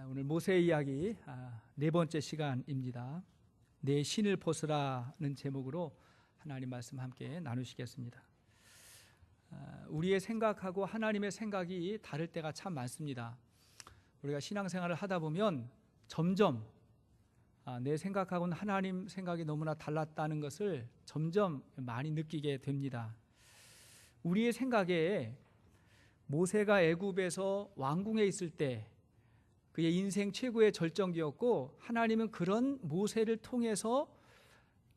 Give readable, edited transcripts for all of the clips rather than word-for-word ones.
오늘 모세 이야기 네 번째 시간입니다. 내 신을 벗으라는 제목으로 하나님 말씀 함께 나누시겠습니다. 우리의 생각하고 하나님의 생각이 다를 때가 참 많습니다. 우리가 신앙생활을 하다 보면 점점 내 생각하고는 하나님 생각이 너무나 달랐다는 것을 점점 많이 느끼게 됩니다. 우리의 생각에 모세가 애굽에서 왕궁에 있을 때 그의 인생 최고의 절정기였고, 하나님은 그런 모세를 통해서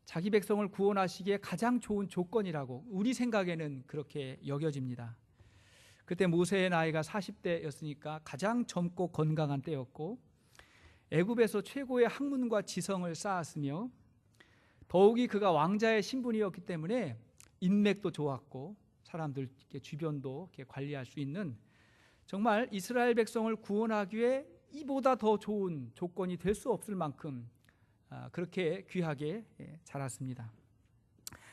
자기 백성을 구원하시기에 가장 좋은 조건이라고 우리 생각에는 그렇게 여겨집니다. 그때 모세의 나이가 40대였으니까 가장 젊고 건강한 때였고, 애굽에서 최고의 학문과 지성을 쌓았으며 더욱이 그가 왕자의 신분이었기 때문에 인맥도 좋았고 사람들 주변도 관리할 수 있는, 정말 이스라엘 백성을 구원하기 위해 이보다 더 좋은 조건이 될 수 없을 만큼 그렇게 귀하게 자랐습니다.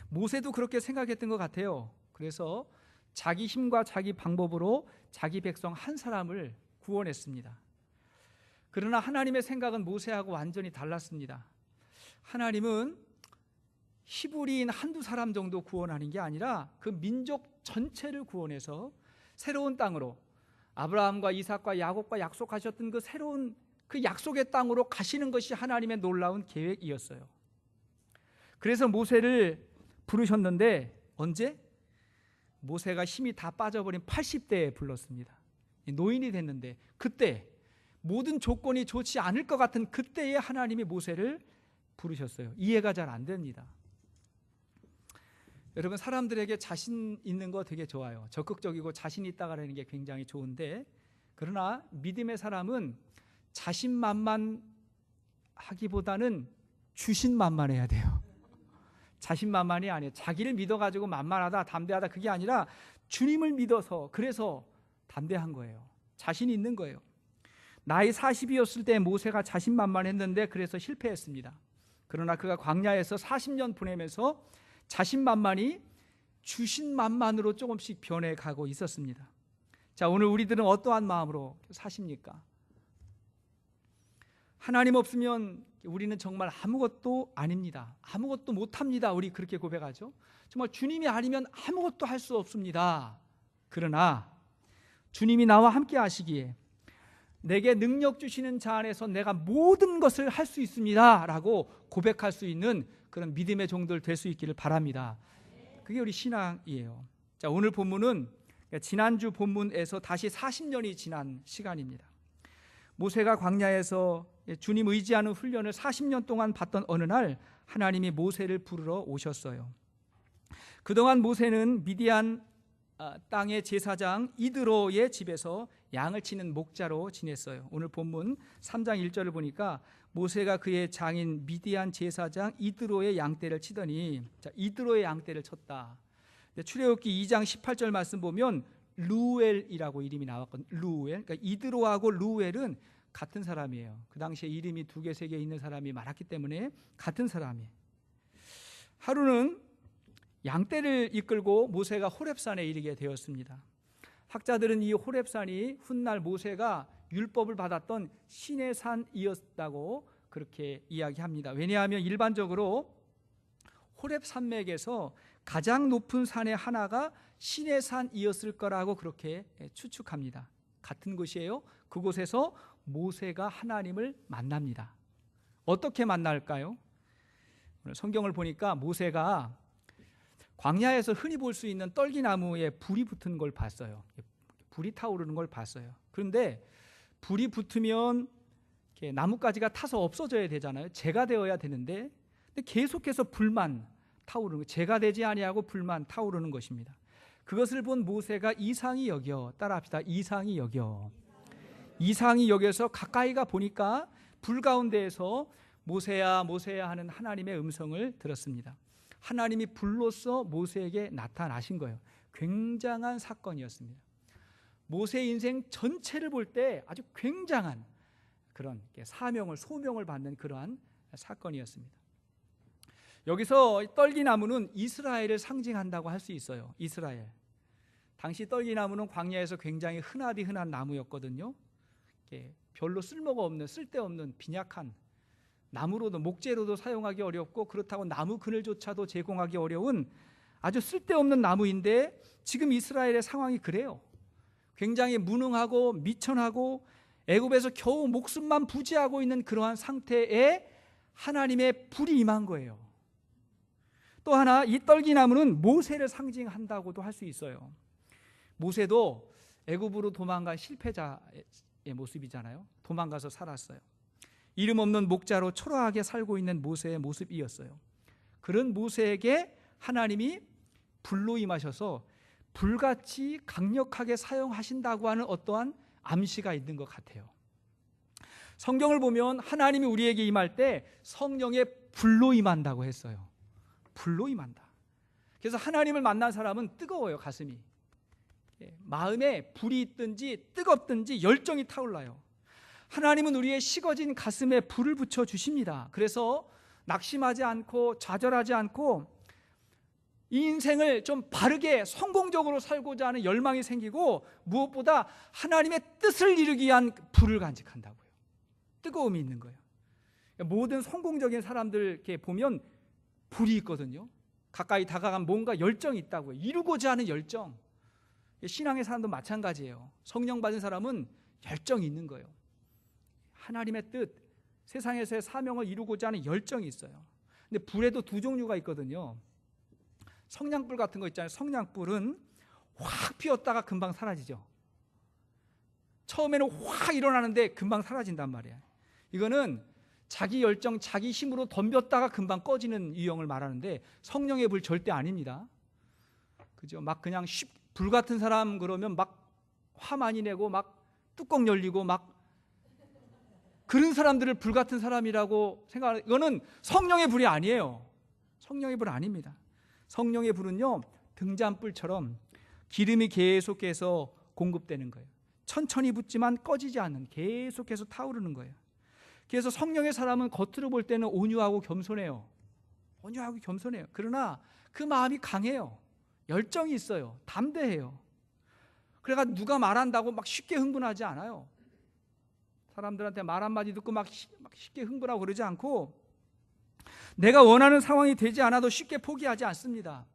모세도 그렇게 생각했던 것 같아요. 그래서 자기 힘과 자기 방법으로 자기 백성 한 사람을 구원했습니다. 그러나 하나님의 생각은 모세하고 완전히 달랐습니다. 하나님은 히브리인 한두 사람 정도 구원하는 게 아니라 그 민족 전체를 구원해서 새로운 땅으로, 아브라함과 이삭과 야곱과 약속하셨던 그 새로운 그 약속의 땅으로 가시는 것이 하나님의 놀라운 계획이었어요. 그래서 모세를 부르셨는데 언제? 모세가 힘이 다 빠져버린 80대에 불렀습니다. 노인이 됐는데, 그때 모든 조건이 좋지 않을 것 같은 그때에 하나님이 모세를 부르셨어요. 이해가 잘 안 됩니다. 여러분, 사람들에게 자신 있는 거 되게 좋아요. 적극적이고 자신 있다가라는 게 굉장히 좋은데, 그러나 믿음의 사람은 자신만만하기보다는 주신만만해야 돼요. 자신만만이 아니에요. 자기를 믿어가지고 만만하다, 담대하다, 그게 아니라 주님을 믿어서, 그래서 담대한 거예요. 자신이 있는 거예요. 나이 40이었을 때 모세가 자신만만했는데 그래서 실패했습니다. 그러나 그가 광야에서 40년 보내면서 자신만만이 주신만만으로 조금씩 변해가고 있었습니다. 자, 오늘 우리들은 어떠한 마음으로 사십니까? 하나님 없으면 우리는 정말 아무것도 아닙니다. 아무것도 못합니다. 우리 그렇게 고백하죠. 정말 주님이 아니면 아무것도 할 수 없습니다. 그러나 주님이 나와 함께 하시기에 내게 능력 주시는 자 안에서 내가 모든 것을 할 수 있습니다 라고 고백할 수 있는 그런 믿음의 종들 될 수 있기를 바랍니다. 그게 우리 신앙이에요. 자, 오늘 본문은 지난주 본문에서 다시 40년이 지난 시간입니다. 모세가 광야에서 주님 의지하는 훈련을 40년 동안 받던 어느 날 하나님이 모세를 부르러 오셨어요. 그동안 모세는 미디안 땅의 제사장 이드로의 집에서 양을 치는 목자로 지냈어요. 오늘 본문 3장 1절을 보니까 모세가 그의 장인 미디안 제사장 이드로의 양떼를 치더니, 자, 이드로의 양떼를 쳤다. 출애굽기 2장 18절 말씀 보면 루엘이라고 이름이 나왔거든요. 루엘. 그러니까 이드로하고 루엘은 같은 사람이에요. 그 당시에 이름이 2개, 3개 있는 사람이 많았기 때문에 같은 사람이에요. 하루는 양떼를 이끌고 모세가 호렙산에 이르게 되었습니다. 학자들은 이 호렙산이 훗날 모세가 율법을 받았던 신의 산이었다고 그렇게 이야기합니다. 왜냐하면 일반적으로 호렙 산맥에서 가장 높은 산의 하나가 신의 산이었을 거라고 그렇게 추측합니다. 같은 곳이에요. 그곳에서 모세가 하나님을 만납니다. 어떻게 만날까요? 오늘 성경을 보니까 모세가 광야에서 흔히 볼 수 있는 떨기나무에 불이 붙은 걸 봤어요. 불이 타오르는 걸 봤어요. 그런데 불이 붙으면 나뭇가지가 타서 없어져야 되잖아요. 재가 되어야 되는데, 근데 계속해서 불만 타오르는 거, 재가 되지 아니하고 불만 타오르는 것입니다. 그것을 본 모세가 이상히 여겨, 따라합시다. 이상히 여겨. 이상히 여겨서 가까이가 보니까 불 가운데에서 모세야 모세야 하는 하나님의 음성을 들었습니다. 하나님이 불로써 모세에게 나타나신 거예요. 굉장한 사건이었습니다. 모세의 인생 전체를 볼 때 아주 굉장한 그런 사명을, 소명을 받는 그러한 사건이었습니다. 여기서 떨기나무는 이스라엘을 상징한다고 할 수 있어요. 이스라엘. 당시 떨기나무는 광야에서 굉장히 흔한 나무였거든요. 별로 쓸모가 없는, 쓸데없는 빈약한 나무로도, 목재로도 사용하기 어렵고, 그렇다고 나무 그늘조차도 제공하기 어려운 아주 쓸데없는 나무인데, 지금 이스라엘의 상황이 그래요. 굉장히 무능하고 미천하고 애굽에서 겨우 목숨만 부지하고 있는 그러한 상태에 하나님의 불이 임한 거예요. 또 하나, 이 떨기나무는 모세를 상징한다고도 할 수 있어요. 모세도 애굽으로 도망간 실패자의 모습이잖아요. 도망가서 살았어요. 이름 없는 목자로 초라하게 살고 있는 모세의 모습이었어요. 그런 모세에게 하나님이 불로 임하셔서 불같이 강력하게 사용하신다고 하는 어떠한 암시가 있는 것 같아요. 성경을 보면 하나님이 우리에게 임할 때 성령의 불로 임한다고 했어요. 불로 임한다. 그래서 하나님을 만난 사람은 뜨거워요, 가슴이. 마음에 불이 있든지 뜨겁든지 열정이 타올라요. 하나님은 우리의 식어진 가슴에 불을 붙여 주십니다. 그래서 낙심하지 않고 좌절하지 않고 이 인생을 좀 바르게 성공적으로 살고자 하는 열망이 생기고, 무엇보다 하나님의 뜻을 이루기 위한 불을 간직한다고요. 뜨거움이 있는 거예요. 모든 성공적인 사람들 이렇게 보면 불이 있거든요. 가까이 다가가면 뭔가 열정이 있다고요. 이루고자 하는 열정. 신앙의 사람도 마찬가지예요. 성령 받은 사람은 열정이 있는 거예요. 하나님의 뜻, 세상에서의 사명을 이루고자 하는 열정이 있어요. 근데 불에도 두 종류가 있거든요. 성냥불 같은 거 있잖아요. 성냥불은 확 피었다가 금방 사라지죠. 처음에는 확 일어나는데 금방 사라진단 말이에요. 이거는 자기 열정, 자기 힘으로 덤볐다가 금방 꺼지는 유형을 말하는데, 성령의 불 절대 아닙니다. 그죠? 막 그냥 불 같은 사람 그러면 막 화 많이 내고 막 뚜껑 열리고 막 그런 사람들을 불 같은 사람이라고 생각하는, 이거는 성령의 불이 아니에요. 성령의 불 아닙니다. 성령의 불은요, 등잔불처럼 기름이 계속해서 공급되는 거예요. 천천히 붙지만 꺼지지 않는, 계속해서 타오르는 거예요. 그래서 성령의 사람은 겉으로 볼 때는 온유하고 겸손해요. 온유하고 겸손해요. 그러나 그 마음이 강해요. 열정이 있어요. 담대해요. 그래가 누가 말한다고 막 쉽게 흥분하지 않아요. 사람들한테 말 한마디 듣고 막 쉽게 흥분하고 그러지 않고, 내가 원하는 상황이 되지 않아도 쉽게 포기하지 않습니다.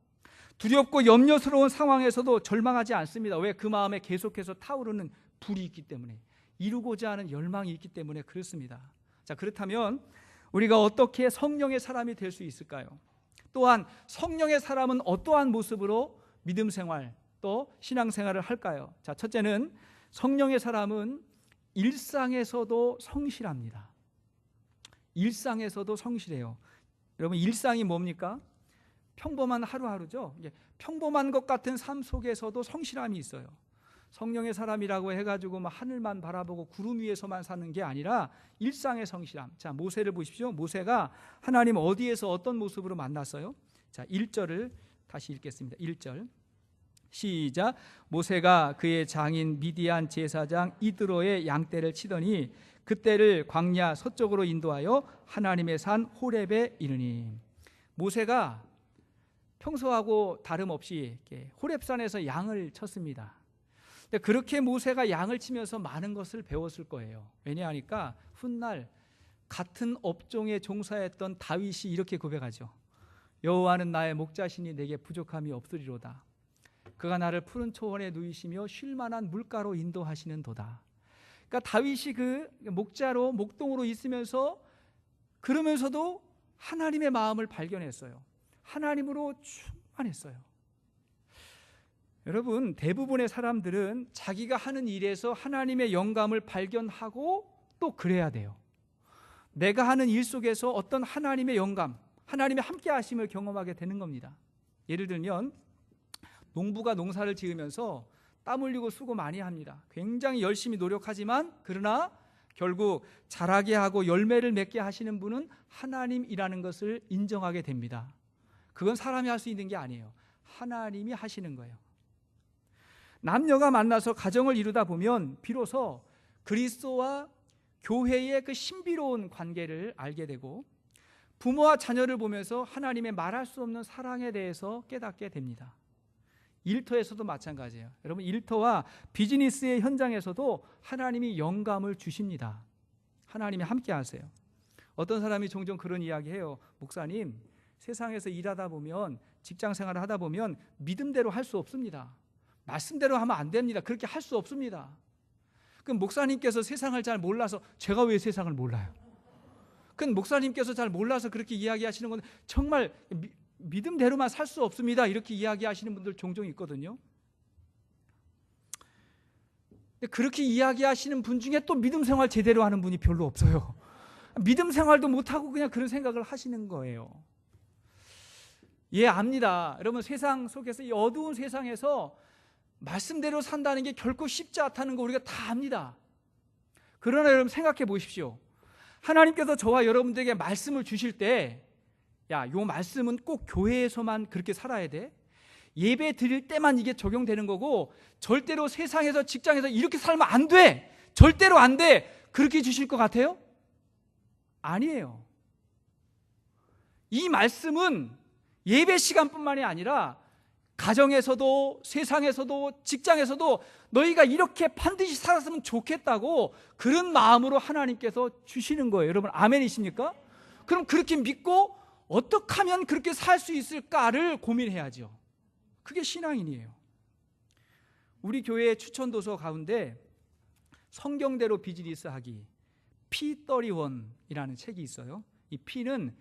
두렵고 염려스러운 상황에서도 절망하지 않습니다. 왜? 그 마음에 계속해서 타오르는 불이 있기 때문에, 이루고자 하는 열망이 있기 때문에 그렇습니다. 자, 그렇다면 우리가 어떻게 성령의 사람이 될 수 있을까요? 또한 성령의 사람은 어떠한 모습으로 믿음 생활 또 신앙 생활을 할까요? 자, 첫째는 성령의 사람은 일상에서도 성실합니다. 일상에서도 성실해요. 여러분, 일상이 뭡니까? 평범한 하루하루죠. 평범한 것 같은 삶 속에서도 성실함이 있어요. 성령의 사람이라고 해가지고 하늘만 바라보고 구름 위에서만 사는 게 아니라 일상의 성실함. 자, 모세를 보십시오. 모세가 하나님 어디에서 어떤 모습으로 만났어요? 자, 1절을 다시 읽겠습니다. 1절 시작. 모세가 그의 장인 미디안 제사장 이드로의 양떼를 치더니 그떼를 광야 서쪽으로 인도하여 하나님의 산 호렙에 이르니. 모세가 평소하고 다름없이 호렙산에서 양을 쳤습니다. 근데 그렇게 모세가 양을 치면서 많은 것을 배웠을 거예요. 왜냐하니까 훗날 같은 업종에 종사했던 다윗이 이렇게 고백하죠. 여호와는 나의 목자시니 내게 부족함이 없으리로다. 그가 나를 푸른 초원에 누이시며 쉴 만한 물가로 인도하시는 도다. 그러니까 다윗이 그 목자로 목동으로 있으면서 그러면서도 하나님의 마음을 발견했어요. 하나님으로 충만했어요. 여러분, 대부분의 사람들은 자기가 하는 일에서 하나님의 영감을 발견하고 또 그래야 돼요. 내가 하는 일 속에서 어떤 하나님의 영감, 하나님의 함께 하심을 경험하게 되는 겁니다. 예를 들면 농부가 농사를 지으면서 땀 흘리고 수고 많이 합니다. 굉장히 열심히 노력하지만 그러나 결국 자라게 하고 열매를 맺게 하시는 분은 하나님이라는 것을 인정하게 됩니다. 그건 사람이 할 수 있는 게 아니에요. 하나님이 하시는 거예요. 남녀가 만나서 가정을 이루다 보면 비로소 그리스도와 교회의 그 신비로운 관계를 알게 되고, 부모와 자녀를 보면서 하나님의 말할 수 없는 사랑에 대해서 깨닫게 됩니다. 일터에서도 마찬가지예요. 여러분, 일터와 비즈니스의 현장에서도 하나님이 영감을 주십니다. 하나님이 함께 하세요. 어떤 사람이 종종 그런 이야기해요. 목사님, 세상에서 일하다 보면, 직장 생활을 하다 보면 믿음대로 할 수 없습니다. 말씀대로 하면 안 됩니다. 그렇게 할 수 없습니다. 그럼 목사님께서 세상을 잘 몰라서, 제가 왜 세상을 몰라요? 그럼 목사님께서 잘 몰라서 그렇게 이야기하시는 건 정말 믿음대로만 살 수 없습니다. 이렇게 이야기하시는 분들 종종 있거든요. 그렇게 이야기하시는 분 중에 또 믿음 생활 제대로 하는 분이 별로 없어요. 믿음 생활도 못하고 그냥 그런 생각을 하시는 거예요. 예, 압니다. 여러분, 세상 속에서, 이 어두운 세상에서 말씀대로 산다는 게 결코 쉽지 않다는 거 우리가 다 압니다. 그러나 여러분, 생각해 보십시오. 하나님께서 저와 여러분들에게 말씀을 주실 때, 야, 요 말씀은 꼭 교회에서만 그렇게 살아야 돼, 예배 드릴 때만 이게 적용되는 거고, 절대로 세상에서, 직장에서 이렇게 살면 안 돼, 절대로 안 돼, 그렇게 주실 것 같아요? 아니에요. 이 말씀은 예배 시간뿐만이 아니라 가정에서도, 세상에서도, 직장에서도 너희가 이렇게 반드시 살았으면 좋겠다고 그런 마음으로 하나님께서 주시는 거예요. 여러분, 아멘이십니까? 그럼 그렇게 믿고 어떻게 하면 그렇게 살 수 있을까를 고민해야죠. 그게 신앙인이에요. 우리 교회의 추천도서 가운데 성경대로 비즈니스 하기, P31이라는 책이 있어요. 이 P는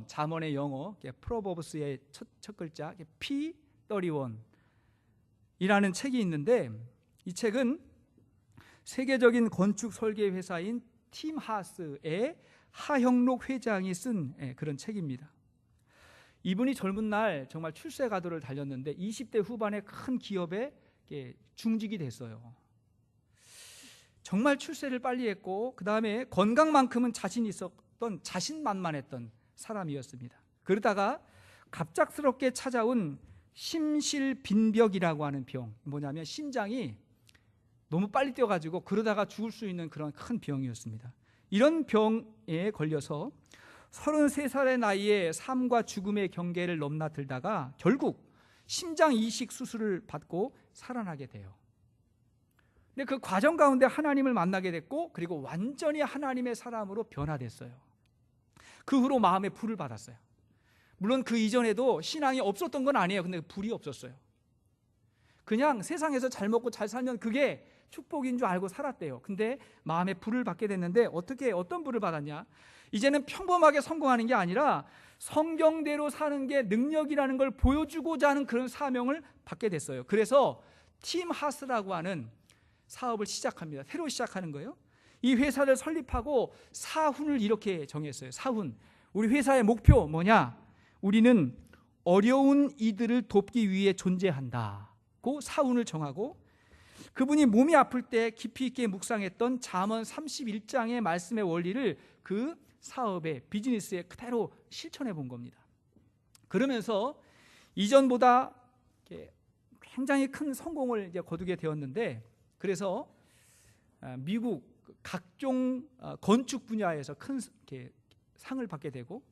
잠언의 영어, 프로버브스의 첫 글자 P31이라는 책이 있는데, 이 책은 세계적인 건축 설계 회사인 팀 하스의 하형록 회장이 쓴 그런 책입니다. 이분이 젊은 날 정말 출세 가도를 달렸는데 20대 후반에 큰 기업에 중직이 됐어요. 정말 출세를 빨리 했고, 그 다음에 건강만큼은 자신이 있었던, 자신만만했던 사람이었습니다. 그러다가 갑작스럽게 찾아온 심실빈벽이라고 하는 병, 뭐냐면 심장이 너무 빨리 뛰어가지고 그러다가 죽을 수 있는 그런 큰 병이었습니다. 이런 병에 걸려서 33살의 나이에 삶과 죽음의 경계를 넘나들다가 결국 심장 이식 수술을 받고 살아나게 돼요. 근데 그 과정 가운데 하나님을 만나게 됐고, 그리고 완전히 하나님의 사람으로 변화됐어요. 그 후로 마음에 불을 받았어요. 물론 그 이전에도 신앙이 없었던 건 아니에요. 근데 불이 없었어요. 그냥 세상에서 잘 먹고 잘 살면 그게 축복인 줄 알고 살았대요. 근데 마음에 불을 받게 됐는데, 어떤 불을 받았냐? 이제는 평범하게 성공하는 게 아니라 성경대로 사는 게 능력이라는 걸 보여주고자 하는 그런 사명을 받게 됐어요. 그래서 팀 하스라고 하는 사업을 시작합니다. 새로 시작하는 거예요. 이 회사를 설립하고 사훈을 이렇게 정했어요. 사훈. 우리 회사의 목표 뭐냐? 우리는 어려운 이들을 돕기 위해 존재한다고 사훈을 정하고, 그분이 몸이 아플 때 깊이 있게 묵상했던 잠언 31장의 말씀의 원리를 그 사업에, 비즈니스에 그대로 실천해 본 겁니다. 그러면서 이전보다 굉장히 큰 성공을 이제 거두게 되었는데, 그래서 미국 각종 건축 분야에서 큰 상을 받게 되고,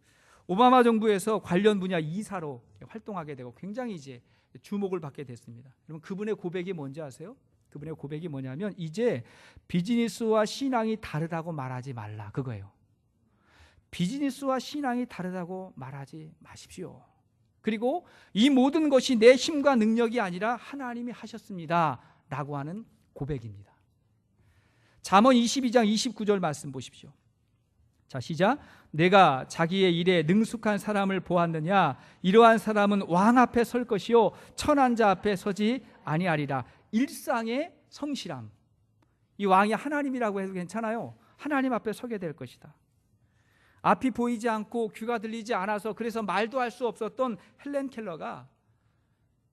오바마 정부에서 관련 분야 이사로 활동하게 되고 굉장히 이제 주목을 받게 됐습니다. 여러분, 그분의 고백이 뭔지 아세요? 그분의 고백이 뭐냐면, 이제 비즈니스와 신앙이 다르다고 말하지 말라, 그거예요. 비즈니스와 신앙이 다르다고 말하지 마십시오. 그리고 이 모든 것이 내 힘과 능력이 아니라 하나님이 하셨습니다 라고 하는 고백입니다. 잠언 22장 29절 말씀 보십시오. 자, 시작. 내가 자기의 일에 능숙한 사람을 보았느냐? 이러한 사람은 왕 앞에 설 것이요 천한 자 앞에 서지 아니하리라. 일상의 성실함. 이 왕이 하나님이라고 해도 괜찮아요. 하나님 앞에 서게 될 것이다. 앞이 보이지 않고 귀가 들리지 않아서 그래서 말도 할 수 없었던 헬렌 켈러가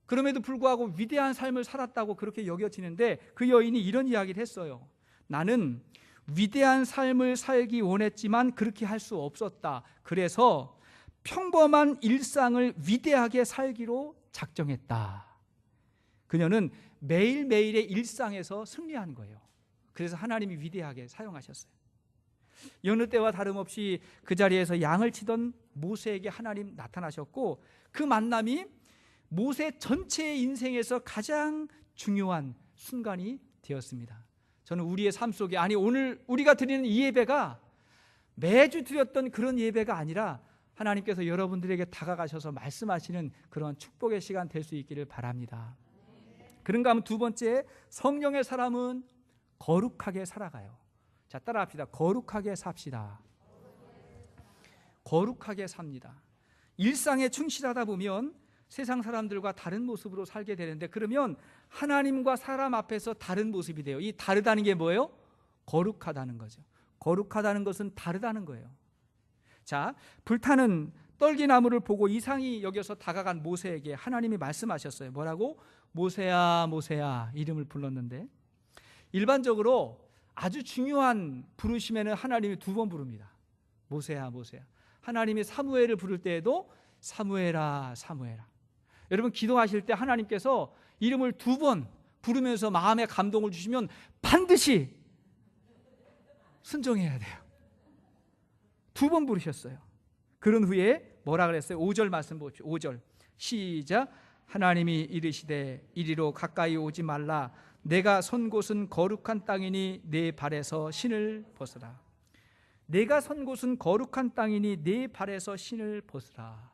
그럼에도 불구하고 위대한 삶을 살았다고 그렇게 여겨지는데, 그 여인이 이런 이야기를 했어요. 나는 위대한 삶을 살기 원했지만 그렇게 할 수 없었다. 그래서 평범한 일상을 위대하게 살기로 작정했다. 그녀는 매일매일의 일상에서 승리한 거예요. 그래서 하나님이 위대하게 사용하셨어요. 여느 때와 다름없이 그 자리에서 양을 치던 모세에게 하나님 나타나셨고, 그 만남이 모세 전체의 인생에서 가장 중요한 순간이 되었습니다. 저는 우리의 삶 속에, 아니 오늘 우리가 드리는 이 예배가 매주 드렸던 그런 예배가 아니라 하나님께서 여러분들에게 다가가셔서 말씀하시는 그런 축복의 시간 될 수 있기를 바랍니다. 그런가 하면 두 번째, 성령의 사람은 거룩하게 살아가요. 자, 따라합시다. 거룩하게 삽시다. 거룩하게 삽니다. 일상에 충실하다 보면 세상 사람들과 다른 모습으로 살게 되는데, 그러면 하나님과 사람 앞에서 다른 모습이 돼요. 이 다르다는 게 뭐예요? 거룩하다는 거죠. 거룩하다는 것은 다르다는 거예요. 자, 불타는 떨기나무를 보고 이상히 여겨서 다가간 모세에게 하나님이 말씀하셨어요. 뭐라고? 모세야, 모세야, 이름을 불렀는데, 일반적으로 아주 중요한 부르심에는 하나님이 두 번 부릅니다. 모세야, 모세야. 하나님이 사무엘을 부를 때에도 사무엘아, 사무엘아. 여러분, 기도하실 때 하나님께서 이름을 두 번 부르면서 마음에 감동을 주시면 반드시 순종해야 돼요. 두 번 부르셨어요. 그런 후에 뭐라 그랬어요? 5절 말씀 보십시오. 5절 시작. 하나님이 이르시되 이리로 가까이 오지 말라. 내가 선 곳은 거룩한 땅이니 내 발에서 신을 벗으라. 내가 선 곳은 거룩한 땅이니 내 발에서 신을 벗으라.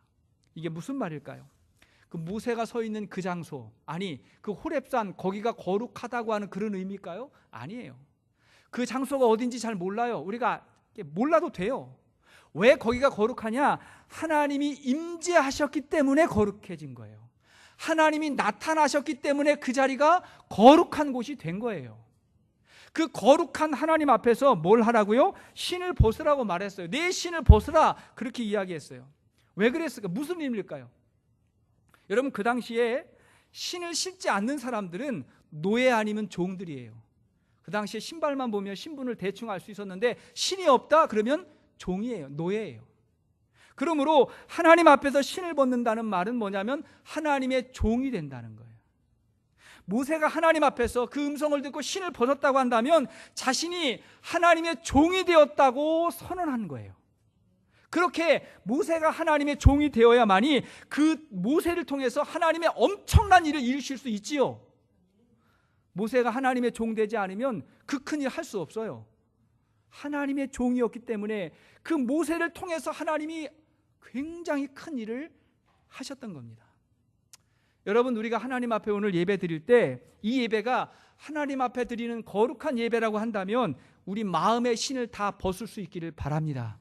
이게 무슨 말일까요? 그 모세가 서 있는 그 장소, 아니 그 호렙산, 거기가 거룩하다고 하는 그런 의미일까요? 아니에요. 그 장소가 어딘지 잘 몰라요. 우리가 몰라도 돼요. 왜 거기가 거룩하냐? 하나님이 임재하셨기 때문에 거룩해진 거예요. 하나님이 나타나셨기 때문에 그 자리가 거룩한 곳이 된 거예요. 그 거룩한 하나님 앞에서 뭘 하라고요? 신을 벗으라고 말했어요. 내 신을 벗으라, 그렇게 이야기했어요. 왜 그랬을까? 무슨 의미일까요? 여러분, 그 당시에 신을 신지 않는 사람들은 노예 아니면 종들이에요. 그 당시에 신발만 보면 신분을 대충 알 수 있었는데, 신이 없다 그러면 종이에요. 노예예요. 그러므로 하나님 앞에서 신을 벗는다는 말은 뭐냐면 하나님의 종이 된다는 거예요. 모세가 하나님 앞에서 그 음성을 듣고 신을 벗었다고 한다면 자신이 하나님의 종이 되었다고 선언한 거예요. 그렇게 모세가 하나님의 종이 되어야만이 그 모세를 통해서 하나님의 엄청난 일을 이루실 수 있지요. 모세가 하나님의 종 되지 않으면 그 큰 일 할 수 없어요. 하나님의 종이었기 때문에 그 모세를 통해서 하나님이 굉장히 큰 일을 하셨던 겁니다. 여러분, 우리가 하나님 앞에 오늘 예배 드릴 때 이 예배가 하나님 앞에 드리는 거룩한 예배라고 한다면 우리 마음의 신을 다 벗을 수 있기를 바랍니다.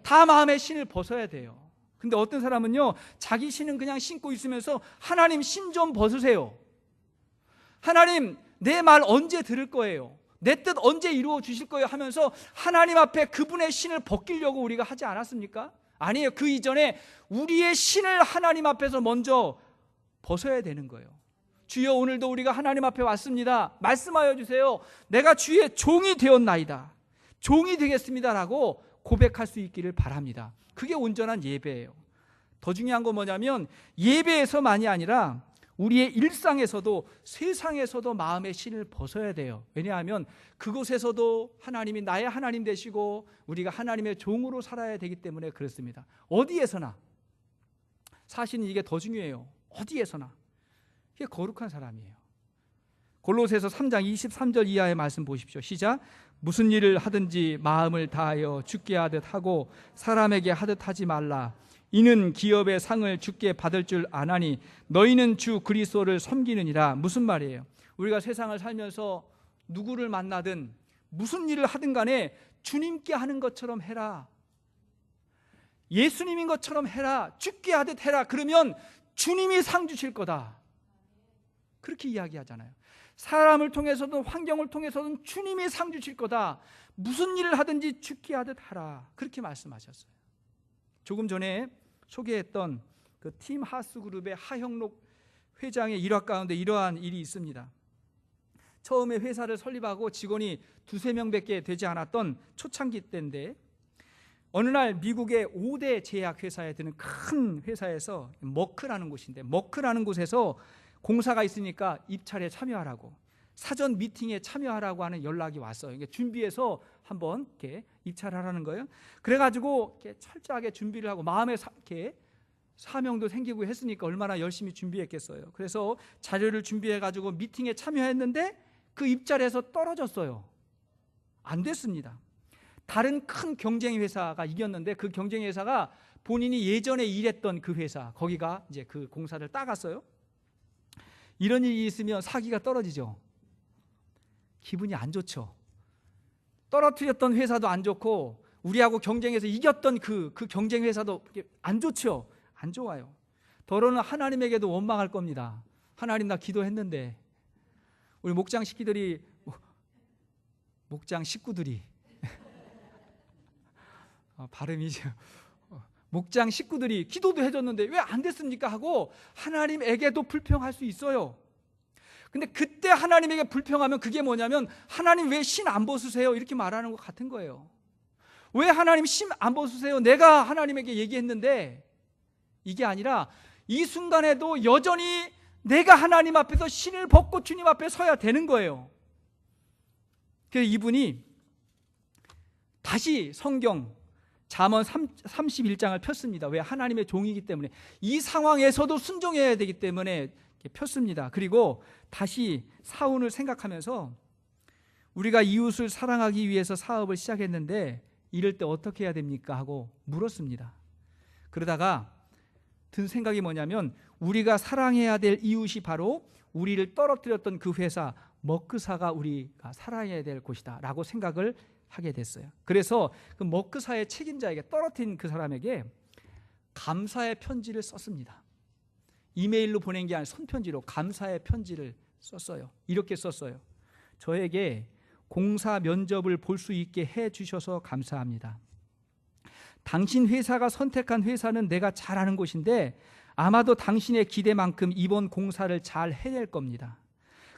다 마음의 신을 벗어야 돼요. 근데 어떤 사람은요, 자기 신은 그냥 신고 있으면서 하나님 신 좀 벗으세요. 하나님 내 말 언제 들을 거예요? 내 뜻 언제 이루어 주실 거예요? 하면서 하나님 앞에 그분의 신을 벗기려고 우리가 하지 않았습니까? 아니에요. 그 이전에 우리의 신을 하나님 앞에서 먼저 벗어야 되는 거예요. 주여, 오늘도 우리가 하나님 앞에 왔습니다. 말씀하여 주세요. 내가 주의 종이 되었나이다. 종이 되겠습니다라고 고백할 수 있기를 바랍니다. 그게 온전한 예배예요. 더 중요한 건 뭐냐면 예배에서만이 아니라 우리의 일상에서도, 세상에서도 마음의 신을 벗어야 돼요. 왜냐하면 그곳에서도 하나님이 나의 하나님 되시고 우리가 하나님의 종으로 살아야 되기 때문에 그렇습니다. 어디에서나. 사실은 이게 더 중요해요. 어디에서나. 이게 거룩한 사람이에요. 골로새서 3장 23절 이하의 말씀 보십시오. 시작. 무슨 일을 하든지 마음을 다하여 주께 하듯 하고 사람에게 하듯 하지 말라. 이는 기업의 상을 주께 받을 줄 아나니 너희는 주 그리스도를 섬기느니라. 무슨 말이에요? 우리가 세상을 살면서 누구를 만나든 무슨 일을 하든 간에 주님께 하는 것처럼 해라. 예수님인 것처럼 해라. 주께 하듯 해라. 그러면 주님이 상 주실 거다. 그렇게 이야기하잖아요. 사람을 통해서든 환경을 통해서든 주님이 상 주실 거다. 무슨 일을 하든지 주께 하듯 하라. 그렇게 말씀하셨어요. 조금 전에 소개했던 그 팀 하스 그룹의 하형록 회장의 일화 가운데 이러한 일이 있습니다. 처음에 회사를 설립하고 직원이 2-3명밖에 되지 않았던 초창기 때인데, 어느 날 미국의 5대 제약회사에 드는 큰 회사에서 머크라는 곳인데, 머크라는 곳에서 공사가 있으니까 입찰에 참여하라고, 사전 미팅에 참여하라고 하는 연락이 왔어요. 그러니까 준비해서 한번 이렇게 입찰하라는 거예요. 그래가지고 이렇게 철저하게 준비를 하고 마음에 이렇게 사명도 생기고 했으니까 얼마나 열심히 준비했겠어요. 그래서 자료를 준비해가지고 미팅에 참여했는데 그 입자리에서 떨어졌어요. 안 됐습니다. 다른 큰 경쟁 회사가 이겼는데 그 경쟁 회사가 본인이 예전에 일했던 그 회사, 거기가 이제 그 공사를 따갔어요. 이런 일이 있으면 사기가 떨어지죠. 기분이 안 좋죠. 떨어뜨렸던 회사도 안 좋고 우리하고 경쟁해서 이겼던 그 경쟁 회사도 안 좋죠. 안 좋아요. 더러는 하나님에게도 원망할 겁니다. 하나님, 나 기도했는데. 우리 목장 식구들이 발음이죠. 목장 식구들이 기도도 해줬는데 왜 안 됐습니까? 하고 하나님에게도 불평할 수 있어요. 근데 그때 하나님에게 불평하면 그게 뭐냐면, 하나님 왜 신 안 벗으세요? 이렇게 말하는 것 같은 거예요. 왜 하나님 신 안 벗으세요? 내가 하나님에게 얘기했는데. 이게 아니라 이 순간에도 여전히 내가 하나님 앞에서 신을 벗고 주님 앞에 서야 되는 거예요. 그래서 이분이 다시 성경 잠언 31장을 폈습니다. 왜? 하나님의 종이기 때문에. 이 상황에서도 순종해야 되기 때문에 폈습니다. 그리고 다시 사운을 생각하면서 우리가 이웃을 사랑하기 위해서 사업을 시작했는데 이럴 때 어떻게 해야 됩니까? 하고 물었습니다. 그러다가 든 생각이 뭐냐면, 우리가 사랑해야 될 이웃이 바로 우리를 떨어뜨렸던 그 회사 머크사가 우리가 사랑해야 될 곳이다 라고 생각을 하게 됐어요. 그래서 그 머크사의 책임자에게, 떨어뜨린 그 사람에게 감사의 편지를 썼습니다. 이메일로 보낸 게 아니라 손편지로 감사의 편지를 썼어요. 이렇게 썼어요. 저에게 공사 면접을 볼 수 있게 해 주셔서 감사합니다. 당신 회사가 선택한 회사는 내가 잘 아는 곳인데 아마도 당신의 기대만큼 이번 공사를 잘 해낼 겁니다.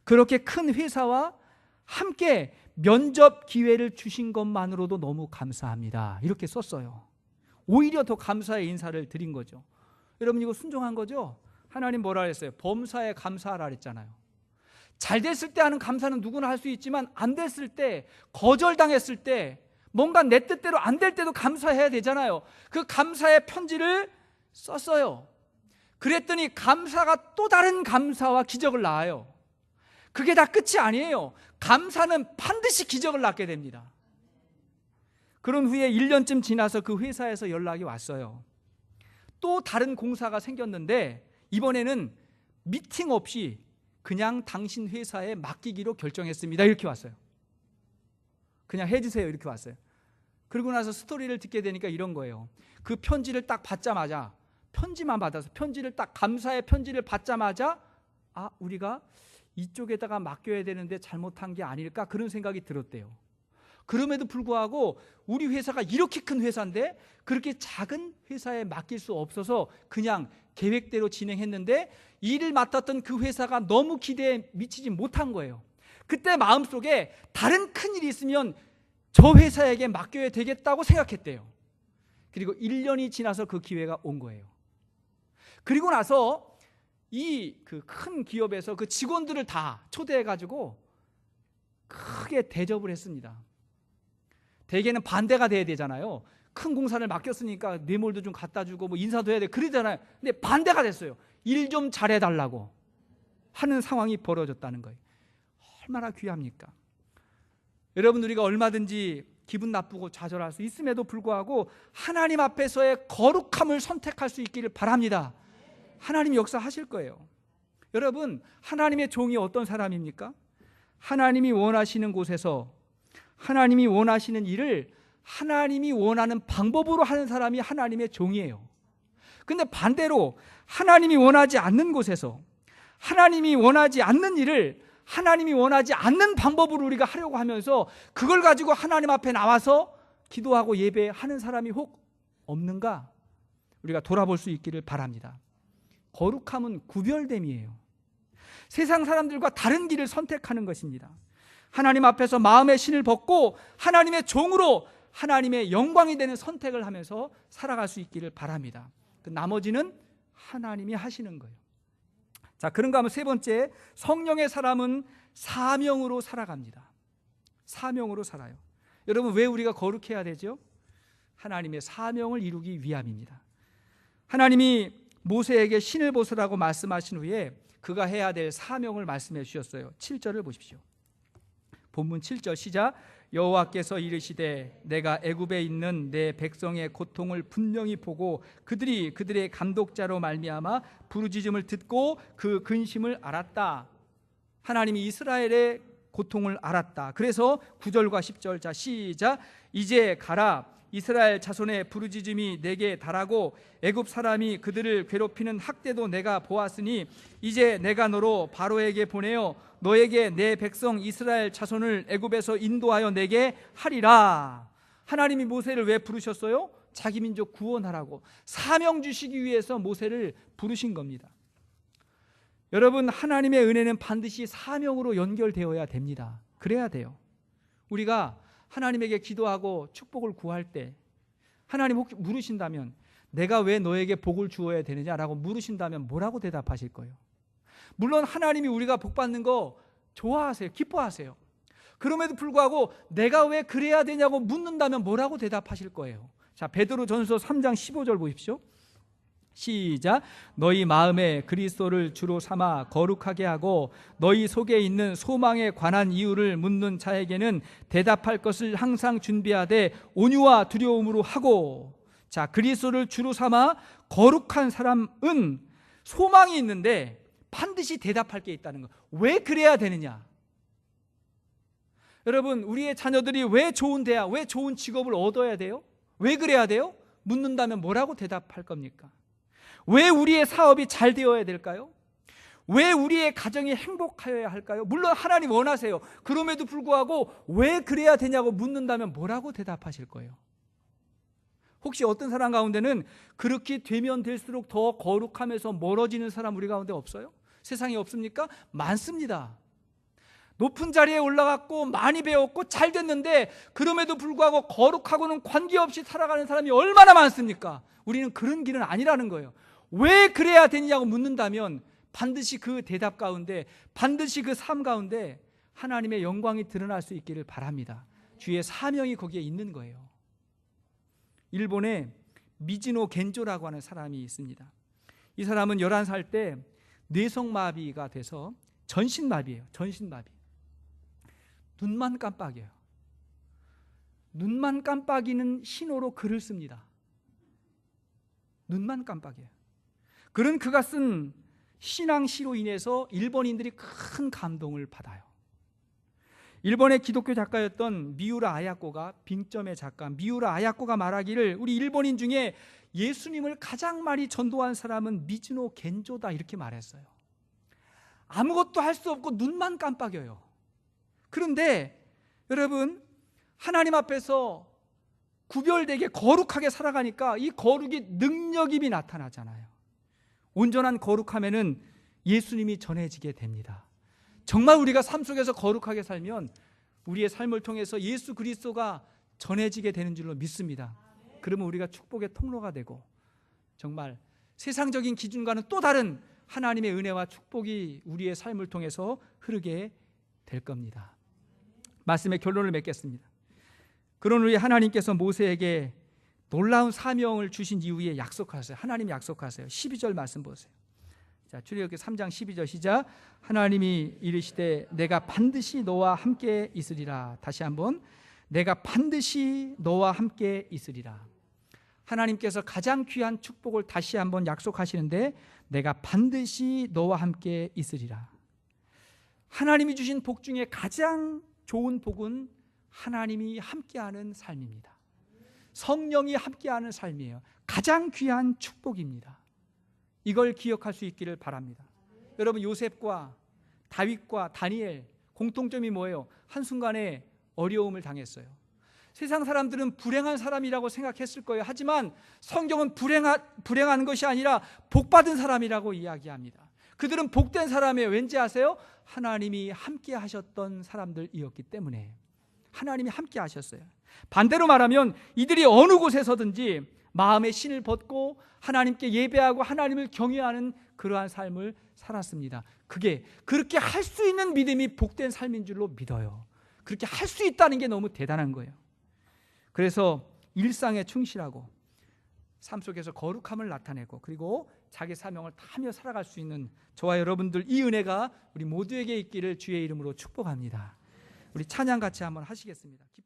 그렇게 큰 회사와 함께 면접 기회를 주신 것만으로도 너무 감사합니다. 이렇게 썼어요. 오히려 더 감사의 인사를 드린 거죠. 여러분, 이거 순종한 거죠? 하나님 뭐라 그랬어요? 범사에 감사하라 그랬잖아요. 잘 됐을 때 하는 감사는 누구나 할 수 있지만 안 됐을 때, 거절당했을 때, 뭔가 내 뜻대로 안 될 때도 감사해야 되잖아요. 그 감사의 편지를 썼어요. 그랬더니 감사가 또 다른 감사와 기적을 낳아요. 그게 다 끝이 아니에요. 감사는 반드시 기적을 낳게 됩니다. 그런 후에 1년쯤 지나서 그 회사에서 연락이 왔어요. 또 다른 공사가 생겼는데 이번에는 미팅 없이 그냥 당신 회사에 맡기기로 결정했습니다. 이렇게 왔어요. 그냥 해주세요. 이렇게 왔어요. 그러고 나서 스토리를 듣게 되니까 이런 거예요. 그 편지를 딱 받자마자, 편지만 받아서 편지를 딱, 감사의 편지를 받자마자 우리가 이쪽에다가 맡겨야 되는데 잘못한 게 아닐까, 그런 생각이 들었대요. 그럼에도 불구하고 우리 회사가 이렇게 큰 회사인데 그렇게 작은 회사에 맡길 수 없어서 그냥 계획대로 진행했는데 일을 맡았던 그 회사가 너무 기대에 미치지 못한 거예요. 그때 마음속에 다른 큰 일이 있으면 저 회사에게 맡겨야 되겠다고 생각했대요. 그리고 1년이 지나서 그 기회가 온 거예요. 그리고 나서 이 그 큰 기업에서 그 직원들을 다 초대해가지고 크게 대접을 했습니다. 대개는 반대가 돼야 되잖아요. 큰 공사를 맡겼으니까 뇌물도 좀 갖다 주고 뭐 인사도 해야 돼, 그러잖아요. 근데 반대가 됐어요. 일 좀 잘해달라고 하는 상황이 벌어졌다는 거예요. 얼마나 귀합니까? 여러분, 우리가 얼마든지 기분 나쁘고 좌절할 수 있음에도 불구하고 하나님 앞에서의 거룩함을 선택할 수 있기를 바랍니다. 하나님이 역사하실 거예요. 여러분, 하나님의 종이 어떤 사람입니까? 하나님이 원하시는 곳에서 하나님이 원하시는 일을 하나님이 원하는 방법으로 하는 사람이 하나님의 종이에요. 근데 반대로 하나님이 원하지 않는 곳에서 하나님이 원하지 않는 일을 하나님이 원하지 않는 방법으로 우리가 하려고 하면서 그걸 가지고 하나님 앞에 나와서 기도하고 예배하는 사람이 혹 없는가? 우리가 돌아볼 수 있기를 바랍니다. 거룩함은 구별됨이에요. 세상 사람들과 다른 길을 선택하는 것입니다. 하나님 앞에서 마음의 신을 벗고 하나님의 종으로 하나님의 영광이 되는 선택을 하면서 살아갈 수 있기를 바랍니다. 그 나머지는 하나님이 하시는 거예요. 자, 그런가 하면 세 번째, 성령의 사람은 사명으로 살아갑니다. 사명으로 살아요. 여러분, 왜 우리가 거룩해야 되죠? 하나님의 사명을 이루기 위함입니다. 하나님이 모세에게 신을 벗으라고 말씀하신 후에 그가 해야 될 사명을 말씀해 주셨어요. 7절을 보십시오. 본문 7절 시작. 여호와께서 이르시되 내가 애굽에 있는 내 백성의 고통을 분명히 보고 그들이 그들의 감독자로 말미암아 부르짖음을 듣고 그 근심을 알았다. 하나님이 이스라엘의 고통을 알았다. 그래서 9절과 10절, 자 시작. 이제 가라. 이스라엘 자손의 부르짖음이 내게 달하고 애굽 사람이 그들을 괴롭히는 학대도 내가 보았으니 이제 내가 너로 바로에게 보내어 너에게 내 백성 이스라엘 자손을 애굽에서 인도하여 내게 하리라. 하나님이 모세를 왜 부르셨어요? 자기 민족 구원하라고 사명 주시기 위해서 모세를 부르신 겁니다. 여러분, 하나님의 은혜는 반드시 사명으로 연결되어야 됩니다. 그래야 돼요. 우리가 하나님에게 기도하고 축복을 구할 때 하나님 혹시 물으신다면 내가 왜 너에게 복을 주어야 되느냐라고 물으신다면 뭐라고 대답하실 거예요? 물론 하나님이 우리가 복 받는 거 좋아하세요. 기뻐하세요. 그럼에도 불구하고 내가 왜 그래야 되냐고 묻는다면 뭐라고 대답하실 거예요? 자, 베드로전서 3장 15절 보십시오. 시작. 너희 마음에 그리스도를 주로 삼아 거룩하게 하고 너희 속에 있는 소망에 관한 이유를 묻는 자에게는 대답할 것을 항상 준비하되 온유와 두려움으로 하고. 자, 그리스도를 주로 삼아 거룩한 사람은 소망이 있는데 반드시 대답할 게 있다는 거. 왜 그래야 되느냐? 여러분, 우리의 자녀들이 왜 좋은 대학, 왜 좋은 직업을 얻어야 돼요? 왜 그래야 돼요? 묻는다면 뭐라고 대답할 겁니까? 왜 우리의 사업이 잘 되어야 될까요? 왜 우리의 가정이 행복하여야 할까요? 물론 하나님 원하세요. 그럼에도 불구하고 왜 그래야 되냐고 묻는다면 뭐라고 대답하실 거예요? 혹시 어떤 사람 가운데는 그렇게 되면 될수록 더 거룩하면서 멀어지는 사람 우리 가운데 없어요? 세상에 없습니까? 많습니다. 높은 자리에 올라갔고 많이 배웠고 잘 됐는데 그럼에도 불구하고 거룩하고는 관계없이 살아가는 사람이 얼마나 많습니까? 우리는 그런 길은 아니라는 거예요. 왜 그래야 되냐고 묻는다면 반드시 그 대답 가운데, 반드시 그 삶 가운데 하나님의 영광이 드러날 수 있기를 바랍니다. 주의 사명이 거기에 있는 거예요. 일본에 미즈노 겐조라고 하는 사람이 있습니다. 이 사람은 11살 때 뇌성마비가 돼서 전신마비예요. 전신마비. 눈만 깜빡여요. 눈만 깜빡이는 신호로 글을 씁니다. 눈만 깜빡여요. 그런 그가 쓴 신앙시로 인해서 일본인들이 큰 감동을 받아요. 일본의 기독교 작가였던 미우라 아야코가, 빙점의 작가 미우라 아야코가 말하기를 우리 일본인 중에 예수님을 가장 많이 전도한 사람은 미즈노 겐조다 이렇게 말했어요. 아무것도 할 수 없고 눈만 깜빡여요. 그런데 여러분, 하나님 앞에서 구별되게 거룩하게 살아가니까 이 거룩이 능력임이 나타나잖아요. 온전한 거룩함에는 예수님이 전해지게 됩니다. 정말 우리가 삶 속에서 거룩하게 살면 우리의 삶을 통해서 예수 그리스도가 전해지게 되는 줄로 믿습니다. 그러면 우리가 축복의 통로가 되고 정말 세상적인 기준과는 또 다른 하나님의 은혜와 축복이 우리의 삶을 통해서 흐르게 될 겁니다. 말씀의 결론을 맺겠습니다. 그런 후에 하나님께서 모세에게 놀라운 사명을 주신 이후에 약속하세요. 하나님 약속하세요. 12절 말씀 보세요. 자, 출애굽기 3장 12절 시작. 하나님이 이르시되 내가 반드시 너와 함께 있으리라. 다시 한번, 내가 반드시 너와 함께 있으리라. 하나님께서 가장 귀한 축복을 다시 한번 약속하시는데 내가 반드시 너와 함께 있으리라. 하나님이 주신 복 중에 가장 좋은 복은 하나님이 함께하는 삶입니다. 성령이 함께하는 삶이에요. 가장 귀한 축복입니다. 이걸 기억할 수 있기를 바랍니다. 여러분, 요셉과 다윗과 다니엘 공통점이 뭐예요? 한순간에 어려움을 당했어요. 세상 사람들은 불행한 사람이라고 생각했을 거예요. 하지만 성경은 불행한 것이 아니라 복받은 사람이라고 이야기합니다. 그들은 복된 사람이에요. 왠지 아세요? 하나님이 함께 하셨던 사람들이었기 때문에. 하나님이 함께 하셨어요. 반대로 말하면 이들이 어느 곳에서든지 마음의 신을 벗고 하나님께 예배하고 하나님을 경외하는 그러한 삶을 살았습니다. 그게 그렇게 할 수 있는 믿음이 복된 삶인 줄로 믿어요. 그렇게 할 수 있다는 게 너무 대단한 거예요. 그래서 일상에 충실하고 삶 속에서 거룩함을 나타내고 그리고 자기 사명을 다하며 살아갈 수 있는 저와 여러분들 이 은혜가 우리 모두에게 있기를 주의 이름으로 축복합니다. 우리 찬양 같이 한번 하시겠습니다. 기쁨.